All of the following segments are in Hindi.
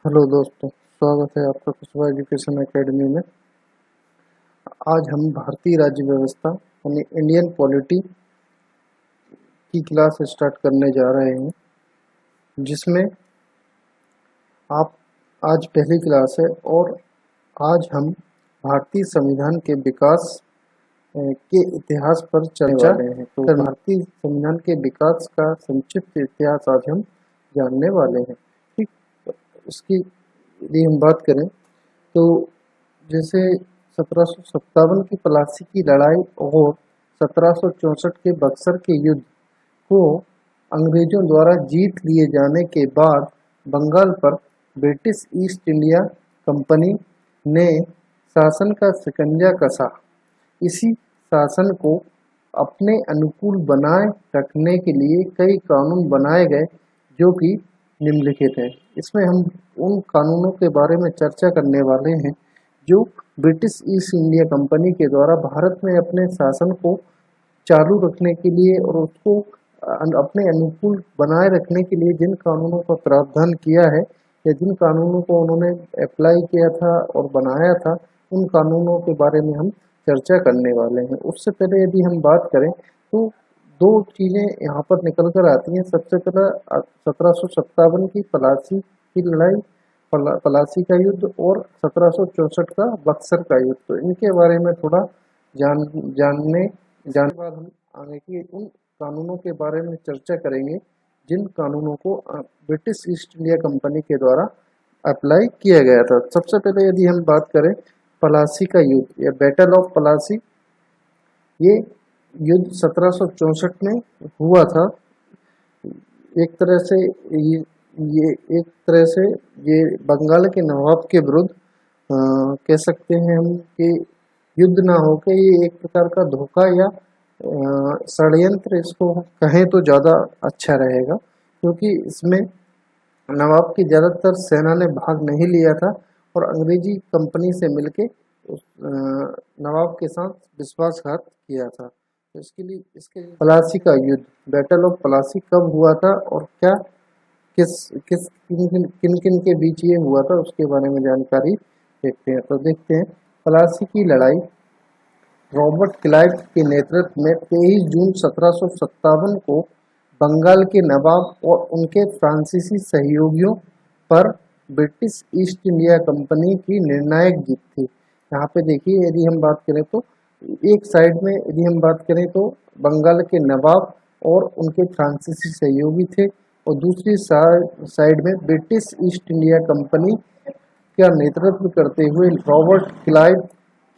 हेलो दोस्तों, स्वागत है आपका कुशवा एजुकेशन एकेडमी में। आज हम भारतीय राज्य व्यवस्था यानी इंडियन पॉलिटी की क्लास स्टार्ट करने जा रहे हैं, जिसमें आप आज पहली क्लास है और आज हम भारतीय संविधान के विकास के इतिहास पर चर्चा वाले हैं। तो भारतीय संविधान के विकास का संक्षिप्त इतिहास आज हम जानने वाले हैं। ठीक, इसकी यदि हम बात करें तो जैसे 1757 की प्लासी की लड़ाई और 1764 के बक्सर के युद्ध को अंग्रेजों द्वारा जीत लिए जाने के बाद बंगाल पर ब्रिटिश ईस्ट इंडिया कंपनी ने शासन का शिकंजा कसा। इसी शासन को अपने अनुकूल बनाए रखने के लिए कई कानून बनाए गए, जो कि निम्नलिखित हैं। इसमें हम उन कानूनों के बारे में चर्चा करने वाले हैं जो ब्रिटिश ईस्ट इंडिया कंपनी के द्वारा भारत में अपने शासन को चालू रखने के लिए और उसको अपने अनुकूल बनाए रखने के लिए जिन कानूनों का प्रावधान किया है या जिन कानूनों को उन्होंने अप्लाई किया था और बनाया था, उन कानूनों के बारे में हम चर्चा करने वाले हैं। उससे पहले यदि हम बात करें तो दो चीज़ें यहाँ पर निकल कर आती हैं। सबसे पहला 1757 की प्लासी की लड़ाई, प्लासी का युद्ध, और 1764 का बक्सर का युद्ध। तो इनके बारे में थोड़ा जानने के बाद हम आगे की उन कानूनों के बारे में चर्चा करेंगे जिन कानूनों को ब्रिटिश ईस्ट इंडिया कंपनी के द्वारा अप्लाई किया गया था। सबसे पहले यदि हम बात करें प्लासी का युद्ध या बैटल ऑफ प्लासी, ये युद्ध 1764 में हुआ था। एक तरह से ये बंगाल के नवाब के विरुद्ध कह सकते हैं हम कि युद्ध ना होकर ये एक प्रकार का धोखा या षड्यंत्र इसको कहें तो ज़्यादा अच्छा रहेगा, क्योंकि इसमें नवाब की ज़्यादातर सेना ने भाग नहीं लिया था और अंग्रेजी कंपनी से मिलके नवाब के साथ विश्वासघात किया था। तो इसके लिए प्लासी का युद्ध, बैटल ऑफ प्लासी कब हुआ था और क्या किन किन के बीच ये हुआ था, उसके बारे में जानकारी देखते हैं। तो देखते हैं, प्लासी की लड़ाई रॉबर्ट क्लाइव के नेतृत्व में 23 जून 1757 को बंगाल के नवाब और उनके फ्रांसीसी सहयोगियों पर ब्रिटिश ईस्ट इंडिया कंपनी की निर्णायक जीत थी। यहाँ पे देखिए, यदि हम बात करें तो एक साइड में यदि हम बात करें तो बंगाल के नवाब और उनके फ्रांसीसी सहयोगी थे, और दूसरी साइड में ब्रिटिश ईस्ट इंडिया कंपनी का नेतृत्व करते हुए रॉबर्ट क्लाइव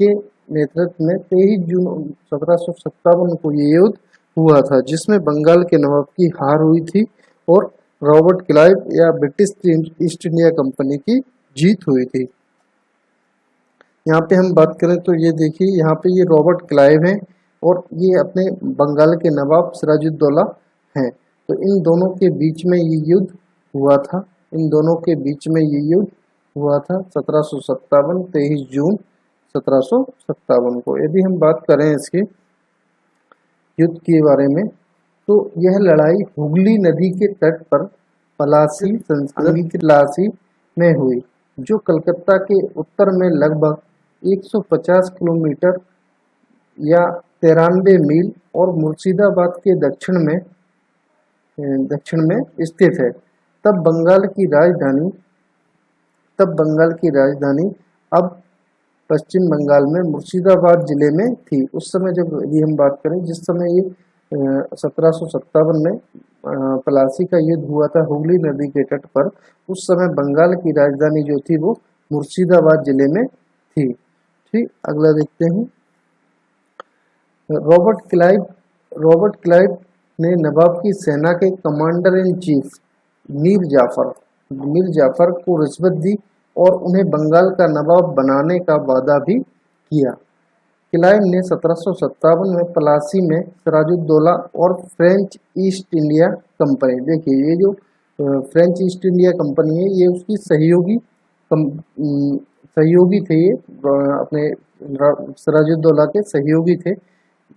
के नेतृत्व में 23 जून 1757 को ये युद्ध हुआ था, जिसमें बंगाल के नवाब की हार हुई थी और रॉबर्ट क्लाइव या ब्रिटिश ईस्ट इंडिया कंपनी की जीत हुई थी। यहाँ पे हम बात करें तो ये देखिए, यहाँ पे ये रॉबर्ट क्लाइव हैं और ये अपने बंगाल के नवाब सिराजुद्दौला हैं। तो इन दोनों के बीच में ये युद्ध हुआ था। इन दोनों के बीच में ये युद्ध हुआ था 1757, 23 जून 1757 को। यदि हम बात करें इसके युद्ध के बारे में तो यह लड़ाई हुगली नदी के तट पर प्लासी संस्कृत प्लासी में हुई, जो कलकत्ता के उत्तर में लगभग 150 किलोमीटर या 93 मील और मुर्शिदाबाद के दक्षिण में स्थित है। तब बंगाल की राजधानी अब पश्चिम बंगाल में मुर्शिदाबाद जिले में थी। उस समय जब यदि हम बात करें, जिस समय ये 1757 में प्लासी का युद्ध हुआ था हुगली नदी के तट पर, उस समय बंगाल की राजधानी जो थी वो मुर्शिदाबाद जिले में थी। ठीक, अगला देखते हैं। रॉबर्ट क्लाइव ने नवाब की सेना के commander in chief Mir Jafar को रिश्वत दी और उन्हें बंगाल का नवाब बनाने का वादा भी किया। क्लाइव ने 1757 में प्लासी में सिराजुद्दौला और फ्रेंच ईस्ट इंडिया कंपनी, देखिए ये जो फ्रेंच ईस्ट इंडिया कंपनी है ये उसकी सहयोगी थे, ये अपने सिराजुद्दौला के सहयोगी थे,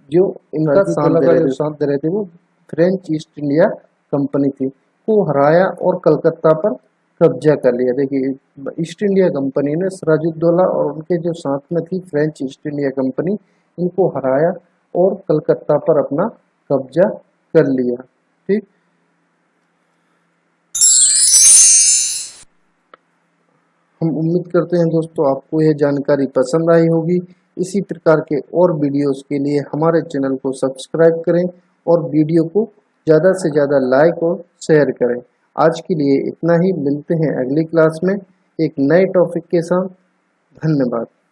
जो इनका साथ दे रहे थे वो फ्रेंच ईस्ट इंडिया कंपनी थी, को हराया और कलकत्ता पर कब्जा कर लिया। देखिए, ईस्ट इंडिया कंपनी ने सिराजुद्दौला और उनके जो साथ में थी फ्रेंच ईस्ट इंडिया कंपनी, इनको हराया और कलकत्ता पर अपना कब्जा कर लिया। ठीक, हम उम्मीद करते हैं दोस्तों आपको यह जानकारी पसंद आई होगी। इसी प्रकार के और वीडियोस के लिए हमारे चैनल को सब्सक्राइब करें और वीडियो को ज़्यादा से ज़्यादा लाइक और शेयर करें। आज के लिए इतना ही, मिलते हैं अगली क्लास में एक नए टॉपिक के साथ। धन्यवाद।